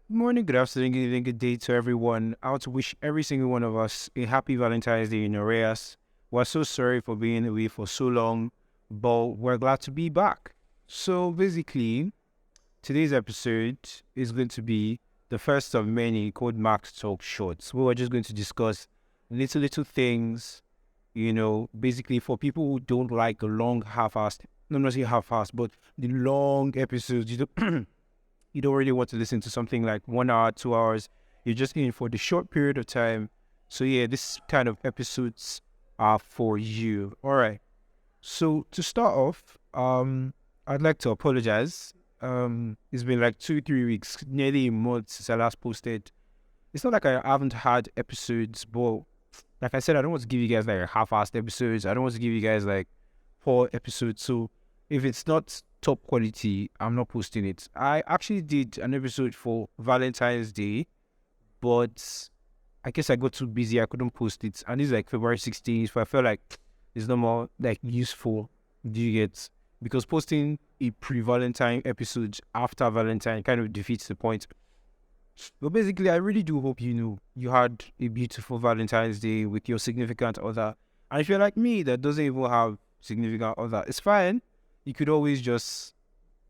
Good morning, good afternoon, good evening, good day to everyone. I want to wish every single one of us a happy Valentine's Day in arrears. We're so sorry for being away for so long, but we're glad to be back. So basically, today's episode is going to be the first of many called Max Talk Shorts. We are just going to discuss little things, basically for people who don't like the long half-assed, no, not say half-assed, but the long episodes. You don't really want to listen to something like 1 hour, 2 hours. You're just in for the short period of time. So yeah, this kind of episodes are for you. All right. So to start off, I'd like to apologize. It's been like 2, 3 weeks, nearly a month since I last posted. It's not like I haven't had episodes, but like I said, I don't want to give you guys like half-assed episodes. I don't want to give you guys like poor episodes. So if it's not top quality, I'm not posting it. I actually did an episode for Valentine's Day, but I guess I got too busy. I couldn't post it. And it's like February 16th, so I felt like it's no more like useful. Do you get? Because posting a pre-Valentine episode after Valentine kind of defeats the point. But basically, I really do hope you had a beautiful Valentine's Day with your significant other. And if you're like me that doesn't even have significant other, it's fine. You could always just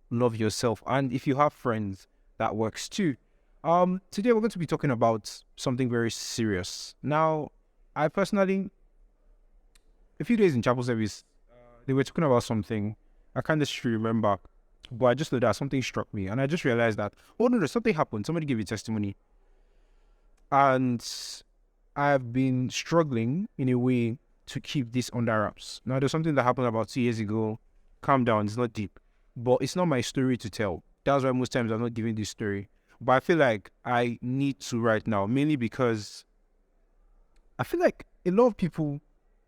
love yourself. And if you have friends, that works too. Today we're going to be talking about something very serious. Now, I personally, a few days in chapel service, they were talking about something. I can't just remember, but I just know that something struck me, and I just realized that no, something happened. Somebody gave a testimony, and I've been struggling in a way to keep this under wraps. Now, there's something that happened about 2 years ago. Calm down, it's not deep, but it's not my story to tell. That's why most times I'm not giving this story. But I feel like I need to right now, mainly because I feel like a lot of people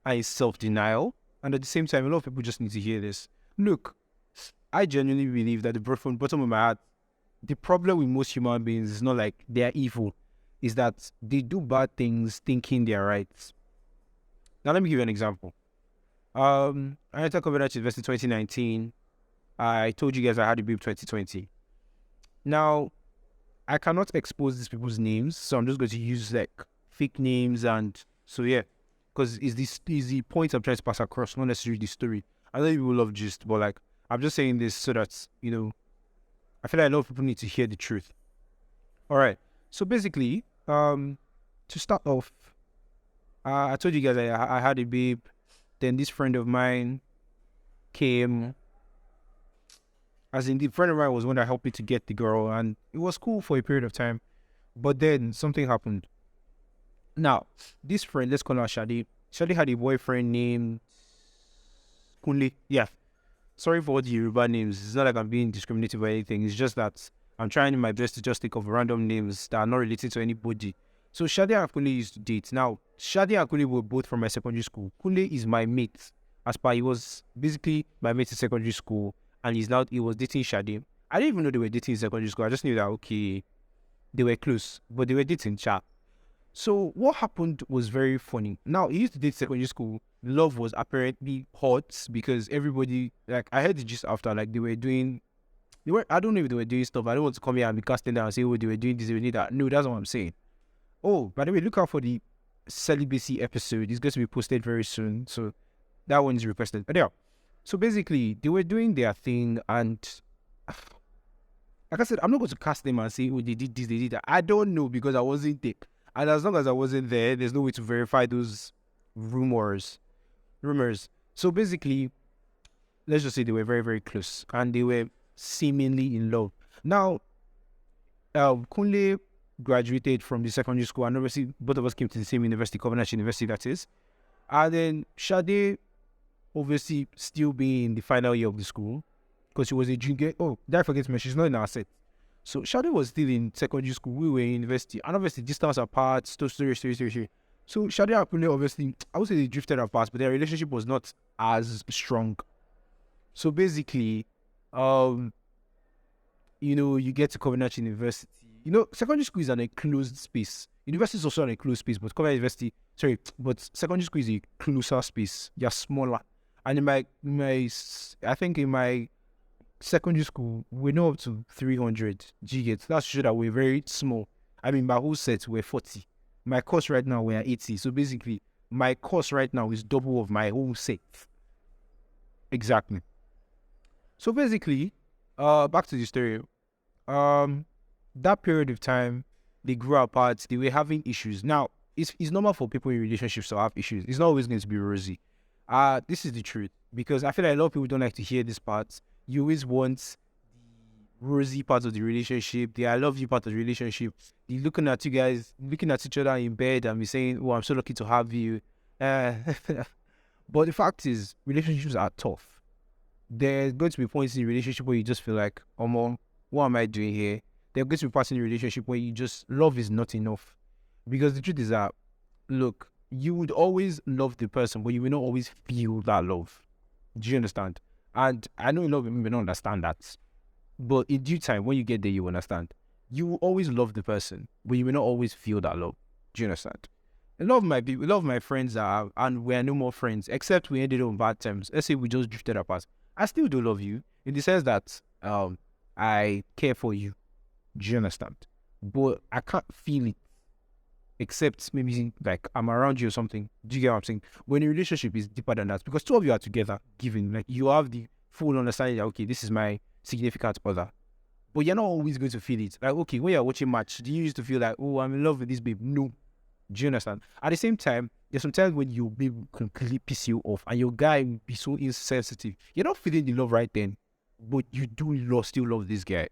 are in self-denial, and at the same time, a lot of people just need to hear this. Look, I genuinely believe that from the bottom of my heart, the problem with most human beings is not like they are evil, is that they do bad things thinking they are right. Now, let me give you an example. I entered Covenant University 2019. I told you guys I had a babe 2020. Now, I cannot expose these people's names, so I'm just going to use like fake names, and so yeah, because it's the point I'm trying to pass across, not necessarily the story. I know people love gist, but like I'm just saying this so that I feel like a lot of people need to hear the truth. All right, so basically, to start off, I told you guys I had a babe. Then this friend of mine came. As in, the friend of mine was one that helped me to get the girl, and it was cool for a period of time. But then something happened. Now, this friend, let's call her Shadi. Shadi had a boyfriend named Kunle. Yeah. Sorry for all the Yoruba names. It's not like I'm being discriminative or anything. It's just that I'm trying my best to just think of random names that are not related to anybody. So Shadi and Kunle used to date. Now, Shadi and Kunle were both from my secondary school. Kunle is my mate. As per, he was basically my mate in secondary school, and he was dating Shadi. I didn't even know they were dating in secondary school. I just knew that, okay, they were close, but they were dating chat. So what happened was very funny. Now, he used to date secondary school. Love was apparently hot because everybody, like, I heard the gist after, like, I don't know if they were doing stuff. I don't want to come here and be casting down and say, oh, they were doing this, they were doing that. No, that's what I'm saying. Oh, by the way, look out for the celibacy episode. It's going to be posted very soon. So that one is requested. But yeah, so basically, they were doing their thing, and like I said, I'm not going to cast them and say, oh, they did this, they did that. I don't know because I wasn't there. And as long as I wasn't there, there's no way to verify those rumors. So basically, let's just say they were very, very close, and they were seemingly in love. Now, Kunle graduated from the secondary school, and obviously both of us came to the same university, Covenant University, that is. And then Shade, obviously still being in the final year of the school, because she was a junior. Oh, did I forget to mention, she's not in our set. So Shade was still in secondary school, we were in university, and obviously distance apart, story. So Shade and Kunle, obviously, I would say they drifted apart, but their relationship was not as strong. So basically, you get to Covenant University. Secondary school is an enclosed space. University is also an enclosed space, but secondary school is a closer space. You're smaller. And I think in my secondary school, we're not up to 300 gigabytes. That's true that we're very small. I mean, my whole set, we're 40. My course right now, we're 80. So basically, my course right now is double of my whole set. Exactly. So basically, back to the story. That period of time, they grew apart. They were having issues. Now, it's normal for people in relationships to have issues. It's not always going to be rosy. This is the truth, because I feel like a lot of people don't like to hear this part. You always want the rosy part of the relationship, the I love you part of the relationship. The looking at you guys, looking at each other in bed and be saying, "Oh, I'm so lucky to have you." But the fact is, relationships are tough. There's going to be points in a relationship where you just feel like, "Oh, mom, what am I doing here?" There are going to be parts in a relationship where you just love is not enough, because the truth is that, look, you would always love the person, but you will not always feel that love. Do you understand? And I know a lot of people may not understand that, but in due time, when you get there, you understand. You will always love the person, but you will not always feel that love. Do you understand? A lot of my people, a lot of my friends are, and we are no more friends, except we ended up on bad terms. Let's say we just drifted apart. I still do love you in the sense that I care for you. Do you understand? But I can't feel it, except maybe like I'm around you or something. Do you get what I'm saying? When a relationship is deeper than that, because two of you are together, giving, like you have the full understanding that, okay, this is my significant other. But you're not always going to feel it. Like, okay, when you're watching match, do you used to feel like, oh, I'm in love with this babe? No. Do you understand? At the same time, there's sometimes when your babe completely piss you off and your guy will be so insensitive. You're not feeling the love right then, but you do still love this guy.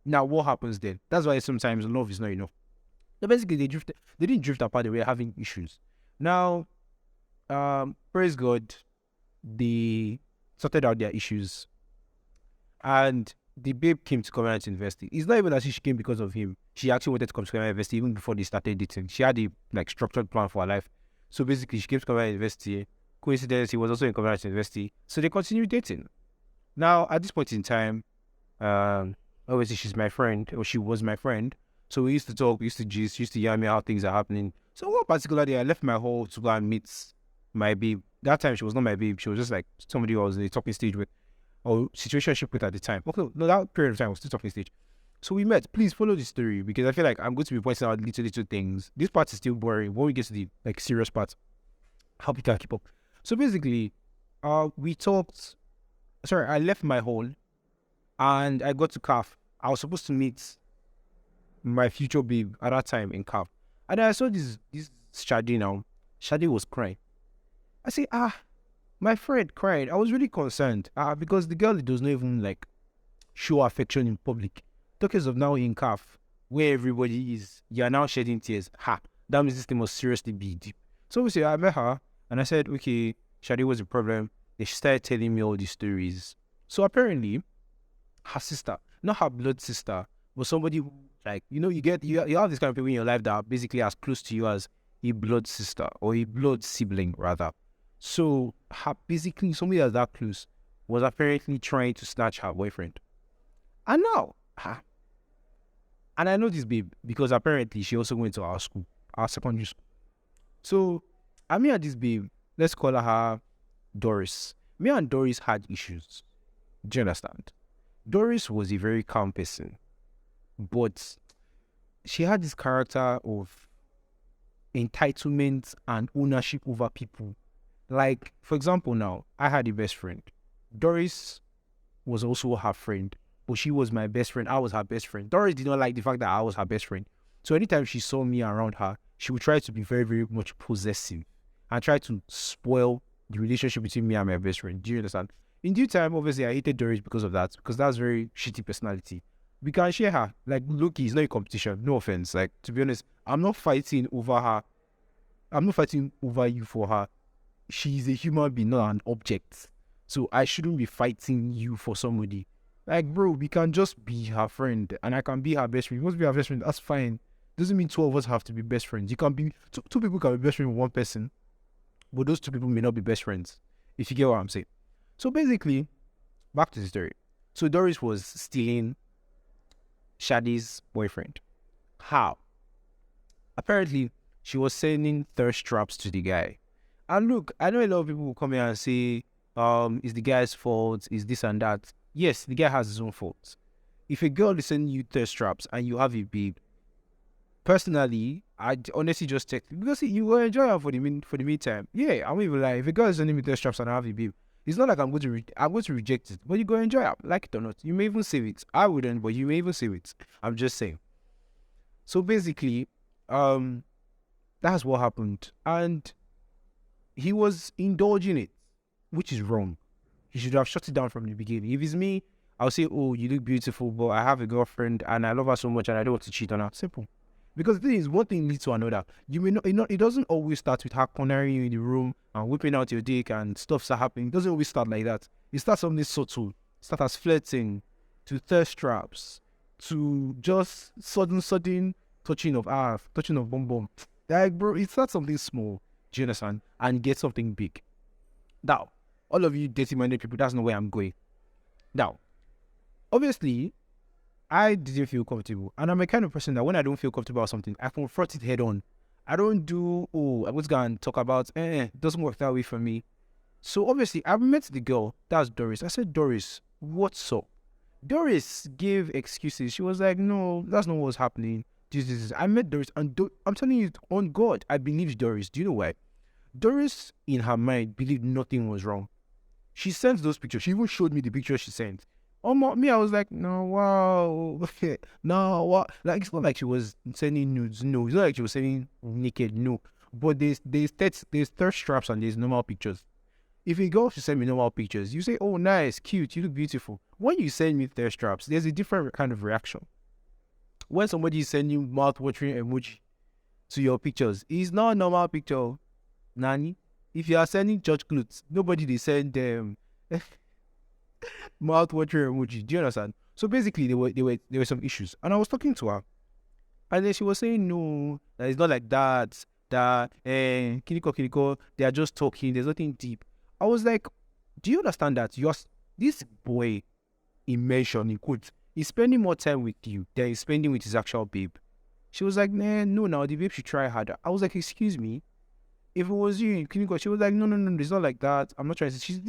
Now, what happens then? That's why sometimes love is not enough. So basically, they didn't drift apart. They were having issues. Now, praise God, they sorted out their issues, and the babe came to Covenant University. It's not even as if she came because of him. She actually wanted to come to Covenant University even before they started dating. She had a structured plan for her life. So basically, she came to Covenant University. Coincidentally, he was also in Covenant University. So they continued dating. Now, at this point in time, obviously she's my friend, or she was my friend. So we used to talk, we used to gist, she used to yell me how things are happening. So one particular day, I left my hall to go and meet my babe. That time, she was not my babe. She was just like somebody who I was in a talking stage with, or situationship with at the time. Okay, no, that period of time was still talking stage. So we met. Please follow the story, because I feel like I'm going to be pointing out little things. This part is still boring. When we get to the serious part, how people can keep up. So basically, we talked. Sorry, I left my hall, and I got to CAF. I was supposed to meet my future babe at that time in CAF, and I saw this Shadi now. Shadi was crying. I say, my friend cried. I was really concerned, because the girl does not even show affection in public. Talkers of now in CAF, where everybody is, you are now shedding tears. That means this thing must seriously be deep. So obviously I met her and I said, okay, Shadi, what's the problem? They started telling me all these stories. So apparently, her sister, not her blood sister, but somebody who, you have this kind of people in your life that are basically as close to you as a blood sister or a blood sibling, rather. So basically somebody that's that close was apparently trying to snatch her boyfriend. And now, and I know this babe because apparently she also went to our school, our secondary school. So me and this babe, let's call her Doris. Me and Doris had issues. Do you understand? Doris was a very calm person, but she had this character of entitlement and ownership over people. Like, for example, now, I had a best friend. Doris was also her friend, but she was my best friend. I was her best friend. Doris did not like the fact that I was her best friend. So anytime she saw me around her, she would try to be very, very much possessive and try to spoil the relationship between me and my best friend. Do you understand? In due time, obviously, I hated Doris because of that, because that's very shitty personality. We can share her. Loki, it's not a competition. No offense. To be honest, I'm not fighting over her. I'm not fighting over you for her. She's a human being, not an object. So I shouldn't be fighting you for somebody. Bro, we can just be her friend, and I can be her best friend. You must be her best friend. That's fine. Doesn't mean two of us have to be best friends. You can be two people can be best friends with one person, but those two people may not be best friends. If you get what I'm saying. So basically, back to the story. So Doris was stealing Shadi's boyfriend. How? Apparently, she was sending thirst traps to the guy. And look, I know a lot of people will come here and say, it's the guy's fault, it's this and that. yes, the guy has his own faults. If a girl is sending you thirst traps and you have a babe, personally, I'd honestly just text because you will enjoy her for the meantime. Yeah, I won't even lie. If a girl is sending me thirst traps and I have a babe, it's not like I'm going to reject it, but you go enjoy it, like it or not. You may even save it. I wouldn't, but you may even save it. I'm just saying. So basically, that's what happened, and he was indulging it, which is wrong. He should have shut it down from the beginning. If it's me, I'll say, "Oh, you look beautiful, but I have a girlfriend and I love her so much, and I don't want to cheat on her." Simple. Because the thing is, one thing leads to another. You may not, it doesn't always start with her cornering you in the room and whipping out your dick and stuff start happening. It doesn't always start like that. It starts something subtle. It starts as flirting, to thirst traps, to just sudden touching of bum bum. Like, bro, it starts something small, do you understand? And get something big. Now, all of you dirty-minded people, that's not where I'm going. Now, obviously, I didn't feel comfortable. And I'm a kind of person that when I don't feel comfortable about something, I confront it head on. I don't do, I was going to talk about, it doesn't work that way for me. So obviously, I met the girl, that's Doris. I said, Doris, what's up? Doris gave excuses. She was like, no, that's not what's happening. This. I met Doris, and I'm telling you, on God, I believed Doris. Do you know why? Doris, in her mind, believed nothing was wrong. She sent those pictures. She even showed me the pictures she sent. Me, I was like, no, wow. No, what? Like, it's not like she was sending nudes. No, it's not like she was sending naked. No. But there's thirst traps and there's normal pictures. If a girl should send me normal pictures, you say, oh, nice, cute, you look beautiful. When you send me thirst traps, there's a different kind of reaction. When somebody is sending mouth-watering emoji to your pictures, it's not a normal picture. Nani? If you are sending church clothes, nobody they send them mouth-watering emoji. Do you understand? So basically, there were some issues, and I was talking to her, and then she was saying, no, that it's not like that. That kiniko, they are just talking. There's nothing deep. I was like, do you understand that this boy, in mention in quotes, is spending more time with you than he's spending with his actual babe? She was like, nah, no, now the babe should try harder. I was like, excuse me. If it was you, Kiniko, she was like, no, it's not like that. I'm not trying to say, she was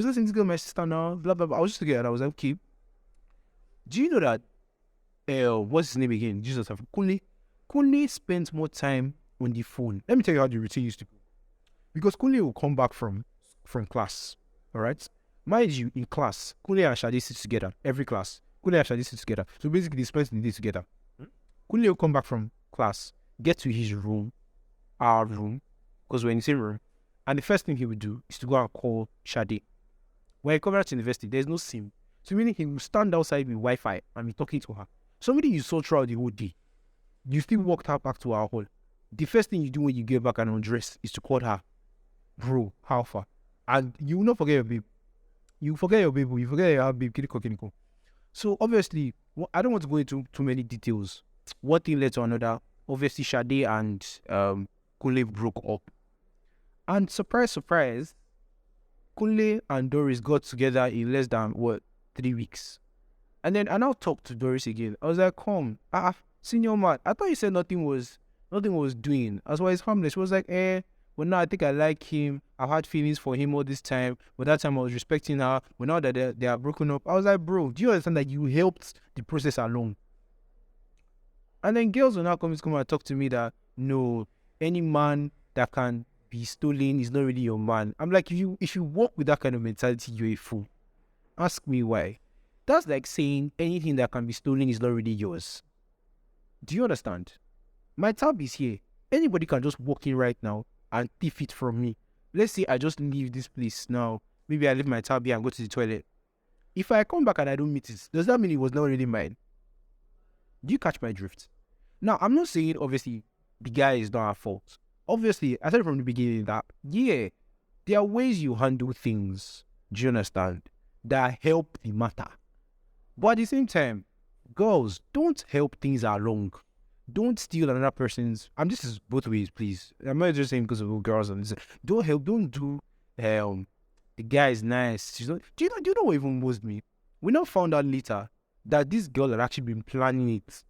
listening to my sister now, blah, blah, blah. I was just together. I was like, okay. Do you know that, what's his name again? Jesus, Kunle spends more time on the phone. Let me tell you how the routine used to go. Because Kunle will come back from class, all right? Mind you, in class, Kunle and Shadi sit together, every class. Kunle and Shadi sit together. So basically, they spend the day together. Kunle will come back from class, get to his room, our room, because we're in the same room, and the first thing he would do is to go and call Shadi. When he comes out to university, there's no SIM. So meaning he will stand outside with Wi-Fi and be talking to her. Somebody you saw throughout the whole day, you still walked her back to our hall. The first thing you do when you get back and undress is to call her, bro, how far? And you will not forget your babe. You forget your babe, you forget your babe, kiniko. So obviously, I don't want to go into too many details. One thing led to another. Obviously, Shadi and Kunle broke up. And surprise, Kunle and Doris got together in less than 3 weeks. And then I now talked to Doris again. I was like, come, senior man, I thought you said nothing was doing. As well as harmless. She was like, well, now I think I like him. I've had feelings for him all this time. But that time I was respecting her. But now that they are broken up, I was like, bro, do you understand that you helped the process along? And then girls will now come and talk to me that, no, any man that can be stolen is not really your man. I'm like, if you walk with that kind of mentality, you're a fool. Ask me why. That's like saying anything that can be stolen is not really yours. Do you understand? My tab is here. Anybody can just walk in right now and thief it from me. Let's say I just leave this place now. Maybe I leave my tab here and go to the toilet. If I come back and I don't meet it, does that mean it was not really mine? Do you catch my drift? Now, I'm not saying, obviously, the guy is not at fault. Obviously, I said from the beginning that, yeah, there are ways you handle things, do you understand, that help the matter. But at the same time, girls, don't help things along. Don't steal another person's. This is both ways, please. I'm not just saying because of girls. Don't do. The guy is nice. Do you know what even moved me? We now found out later that this girl had actually been planning it.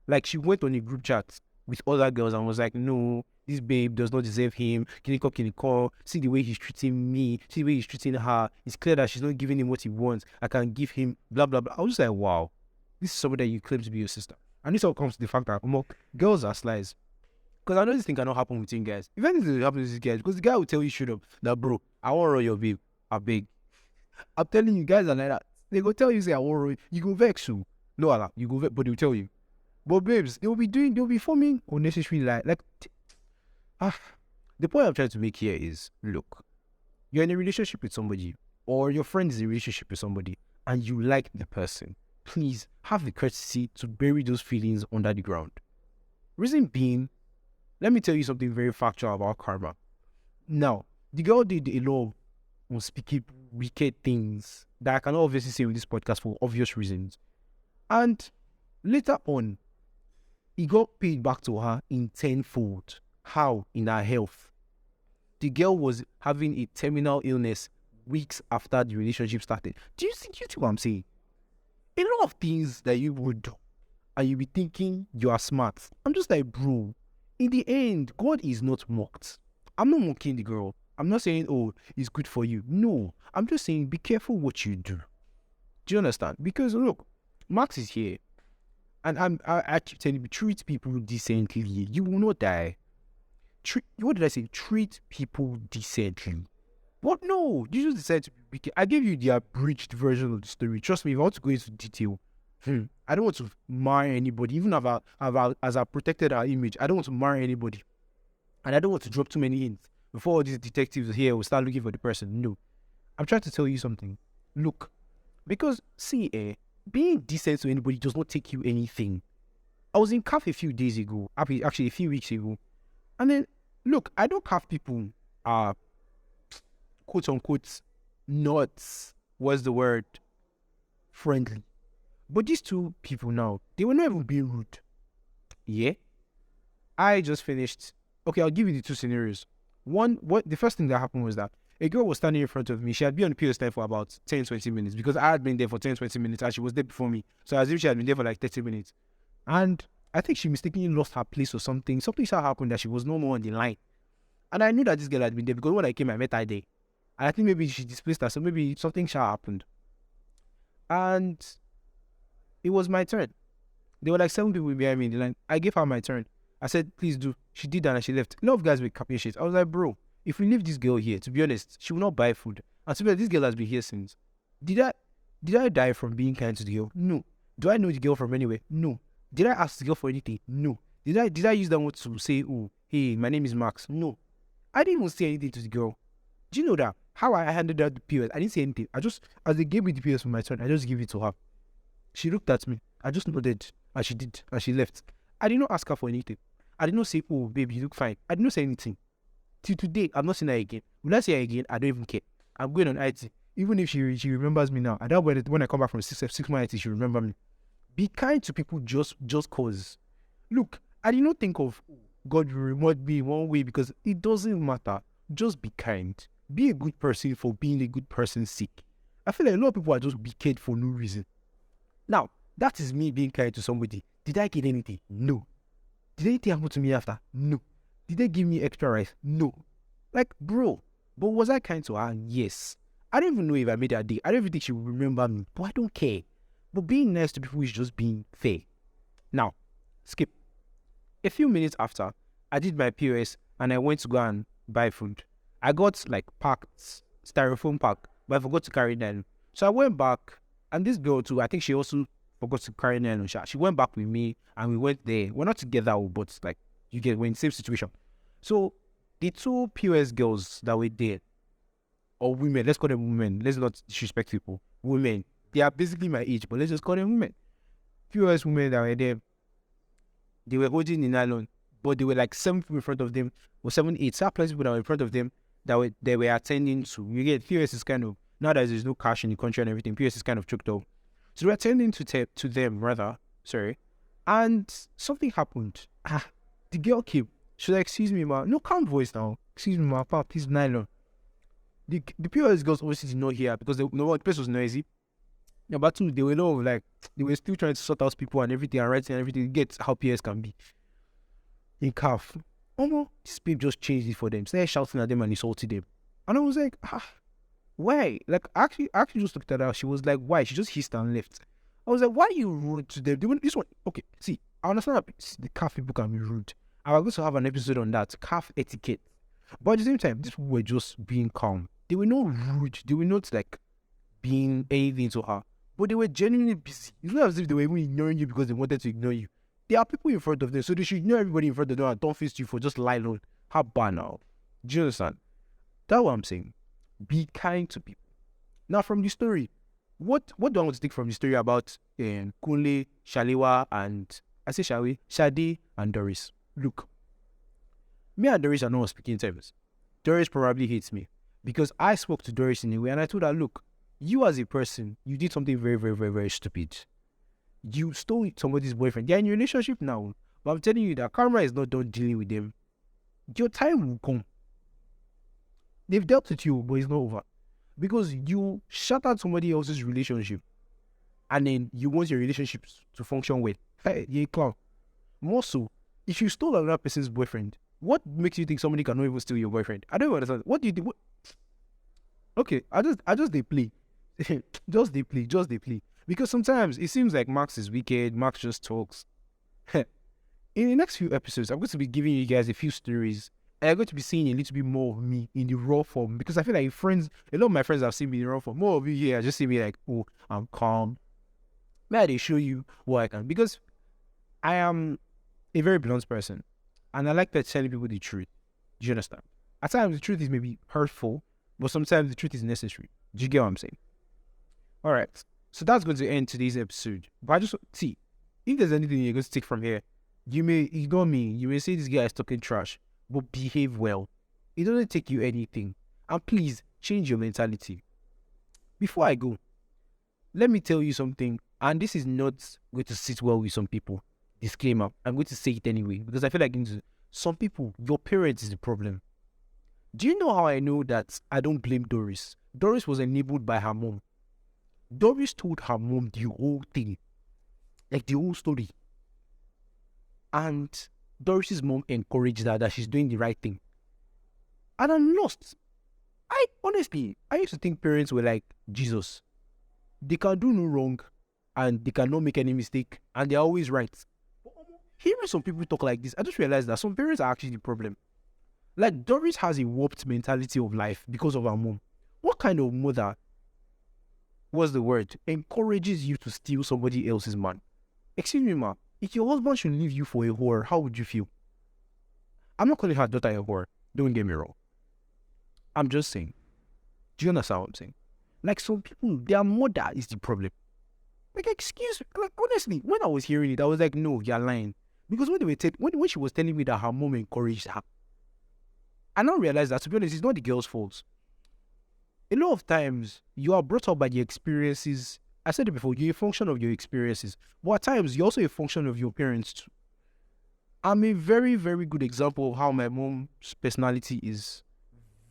Like, she went on a group chat with other girls and was like, no, this babe does not deserve him. Kiniko. See the way he's treating me. See the way he's treating her. It's clear that she's not giving him what he wants. I can give him blah, blah, blah. I was just like, wow, this is somebody that you claim to be your sister. And this all comes to the fact that girls are slides. Because I know this thing cannot happen between guys. If anything happens with these guys, because the guy will tell you straight up that, bro, I want to roll your babe. I beg. I'm telling you, guys are like that. They go tell you, say, I want to roll you. You go vex you. No, Allah, you go vex, but they'll tell you. But babes, they'll be forming unnecessary the point I'm trying to make here is, look, you're in a relationship with somebody, or your friend is in a relationship with somebody, and you like the person. Please have the courtesy to bury those feelings under the ground. Reason being, let me tell you something very factual about karma. Now, the girl did a lot of unspeakable, wicked things that I cannot obviously say in this podcast for obvious reasons. And later on, he got paid back to her in tenfold. How? In her health. The girl was having a terminal illness weeks after the relationship started. Do you see what I'm saying? A lot of things that you would do, and you be thinking you are smart. I'm just like, bro, in the end, God is not mocked. I'm not mocking the girl. I'm not saying, oh, it's good for you. No, I'm just saying, be careful what you do. Do you understand? Because look, Max is here, and I keep telling you, treat people decently. You will not die. What did I say? Treat people decently. But no, you just decide to be. I gave you the abridged version of the story. Trust me, if I want to go into detail, I don't want to mar anybody. Even as I protected our image, I don't want to mar anybody, and I don't want to drop too many hints before all these detectives here will start looking for the person. No, I'm trying to tell you something. Look, because see, being decent to anybody does not take you anything. I was in CAF a few days ago, actually a few weeks ago, and then look, I don't CAF people quote unquote not, what's the word, friendly. But these two people now, they were not even being rude. Yeah? I just finished. Okay, I'll give you the two scenarios. One, the first thing that happened was that a girl was standing in front of me. She had been on the POS line for about 10-20 minutes because I had been there for 10-20 minutes and she was there before me. So as if she had been there for like 30 minutes. And I think she mistakenly lost her place or something. Something shall happen that she was no more on the line. And I knew that this girl had been there because when I came, I met her there. And I think maybe she displaced her, so maybe something shall happened. And it was my turn. There were like 7 people behind me in the line. I gave her my turn. I said, please do. She did that and she left. A lot of guys were capping shit. I was like, bro, if we leave this girl here, to be honest, she will not buy food. And to be honest, this girl has been here since. Did I die from being kind to the girl? No. Do I know the girl from anywhere? No. Did I ask the girl for anything? No. Did I use that word to say, oh, hey, my name is Max? No. I didn't even say anything to the girl. Do you know that? How I handed out the POS, I didn't say anything. As they gave me the POS for my turn, I just gave it to her. She looked at me. I just nodded, and she did, and she left. I did not ask her for anything. I did not say, oh, baby, you look fine. I did not say anything. Till today, I'm not saying her again. When I say her again, I don't even care. I'm going on IT. Even if she remembers me now, I doubt when I come back from 6 months IT, she'll remember me. Be kind to people just cause. Look, I did not think of God will reward me one way because it doesn't matter. Just be kind. Be a good person for being a good person's sake. I feel like a lot of people are just wicked for no reason. Now, that is me being kind to somebody. Did I get anything? No. Did anything happen to me after? No. Did they give me extra rice? No. Like, bro. But was I kind to her? Yes. I don't even know if I made her day. I don't even think she will remember me. But I don't care. But being nice to people is just being fair. Now, skip. A few minutes after, I did my POS and I went to go and buy food. I got like packed, styrofoam pack, but I forgot to carry nylon. So I went back, and this girl too, I think she also forgot to carry nylon. She went back with me, and we went there. We're not together, but like, we're in the same situation. So the two POS girls that were there, or women, let's call them women, let's not disrespect people, women, they are basically my age, but let's just call them women. POS women that were there, they were holding the nylon, but there were like 7 people in front of them, or 7, 8, plus people that were in front of them, they were attending to. You get, POS is kind of, now that there's no cash in the country and everything, POS is kind of choked up. So they were attending to them, rather, sorry, and something happened. The girl came. She was like, excuse me, ma. No, calm voice now. Excuse me, ma, papa, please, nylon. The POS girls obviously did not hear because the place was noisy. Number 2, they were still trying to sort out people and everything and writing and everything. Get how PS can be. in calf. Oh no, this babe just changed it for them. Started shouting at them and insulting them. And I was like, why? Like, I actually just looked at her. She was like, why? She just hissed and left. I was like, why are you rude to them? This one, okay, see, I understand that the calf people can be rude. I was going to have an episode on that, calf etiquette. But at the same time, these people were just being calm. They were not rude. They were not like being anything to her. But they were genuinely busy. It's not as if they were even ignoring you because they wanted to ignore you. There are people in front of them, so they should ignore everybody in front of them and don't face you for just lying on. How bad now? Do you understand? That's what I'm saying. Be kind to people. Now, from the story, what do I want to take from the story about Kunle, Shalewa, and I say Shawe, Shade, and Doris? Look, me and Doris are not speaking terms. Doris probably hates me because I spoke to Doris in a way and I told her, look, you as a person, you did something very, very, very, very stupid. You stole somebody's boyfriend. They're in a relationship now. But I'm telling you that karma is not done dealing with them. Your time will come. They've dealt with you, but it's not over. Because you shattered somebody else's relationship. And then you want your relationship to function well. Hey, you're a clown. More so, if you stole another person's boyfriend, what makes you think somebody cannot even steal your boyfriend? I don't understand. What do you do? Okay, I just they play. just they play. Because sometimes it seems like Max is wicked, Max just talks. In the next few episodes, I'm going to be giving you guys a few stories. And I'm going to be seeing a little bit more of me in the raw form. Because I feel like a lot of my friends have seen me in the raw form. More of you here just see me like, oh, I'm calm. May I show you what I can. Because I am a very blunt person. And I like that telling people the truth. Do you understand? At times, the truth is maybe hurtful. But sometimes the truth is necessary. Do you get what I'm saying? All right. So that's going to end today's episode. But I just see, if there's anything you're going to take from here, you may ignore me. You may say this guy is talking trash, but behave well. It doesn't take you anything. And please change your mentality. Before I go, let me tell you something. And this is not going to sit well with some people. Disclaimer. I'm going to say it anyway because I feel like some people, your parents is the problem. Do you know how I know that I don't blame Doris? Doris was enabled by her mom. Doris told her mom the whole thing. Like the whole story. And Doris's mom encouraged her that she's doing the right thing. And I'm lost. I used to think parents were like Jesus. They can do no wrong and they cannot make any mistake and they're always right. But hearing some people talk like this, I just realized that some parents are actually the problem. Like Doris has a warped mentality of life because of her mom. What kind of mother, what's the word, encourages you to steal somebody else's man? Excuse me, ma. If your husband should leave you for a whore, how would you feel? I'm not calling her daughter a whore. Don't get me wrong. I'm just saying. Do you understand what I'm saying? Like some people, their mother is the problem. Like, excuse me. Like, honestly, when I was hearing it, I was like, no, you're lying. Because when she was telling me that her mom encouraged her, I now realize that, to be honest, it's not the girl's fault. A lot of times, you are brought up by the experiences. I said it before, you're a function of your experiences. But at times, you're also a function of your parents too. I'm a very, very good example of how my mom's personality is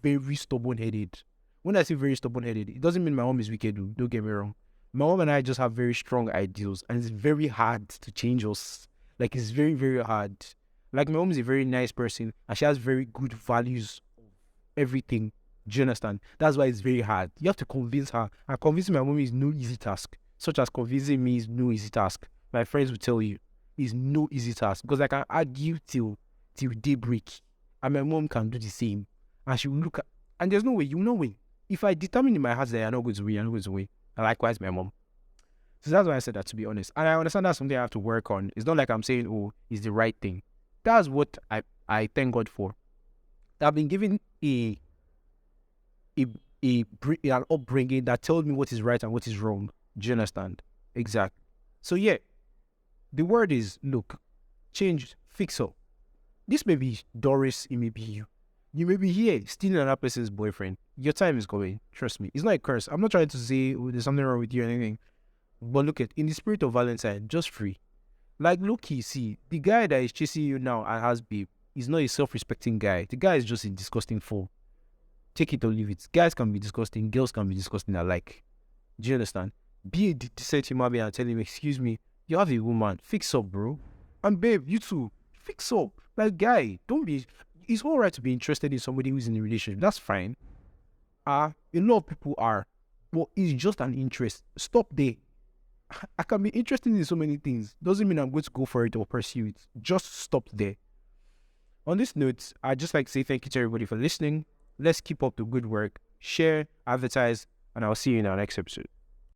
very stubborn-headed. When I say very stubborn-headed, it doesn't mean my mom is wicked, don't get me wrong. My mom and I just have very strong ideals, and it's very hard to change us. Like, it's very, very hard. Like, my mom is a very nice person, and she has very good values of everything. Do you understand? That's why it's very hard. You have to convince her. And convincing my mom is no easy task. Such as convincing me is no easy task. My friends will tell you it's no easy task. Because I can argue till daybreak. And my mom can do the same. And she will look at... And there's no way. You will not win. If I determine in my heart that you're not going to win, you're not going to win. And likewise, my mom. So that's why I said that, to be honest. And I understand that's something I have to work on. It's not like I'm saying, oh, it's the right thing. That's what I thank God for. That I've been given an upbringing that told me what is right and what is wrong. Do you understand? Exactly. So yeah, the word is, look, change, fix up. This may be Doris, it may be you. You may be here stealing another person's boyfriend. Your time is going. Trust me. It's not a curse. I'm not trying to say there's something wrong with you or anything. But look, in the spirit of Valentine, just free. Like, look, you see, the guy that is chasing you now and has babe is not a self-respecting guy. The guy is just a disgusting fool. Take it or leave it. Guys can be disgusting. Girls can be disgusting alike. Do you understand? Be a decent human being and tell him, excuse me, you have a woman. Fix up, bro. And babe, you too. fix up. Like, guy, don't be. It's all right to be interested in somebody who's in a relationship. That's fine. A lot of people are, but it's just an interest. Stop there. I can be interested in so many things. Doesn't mean I'm going to go for it or pursue it. Just stop there. On this note, I'd just like to say thank you to everybody for listening. Let's keep up the good work. Share, advertise, and I'll see you in our next episode.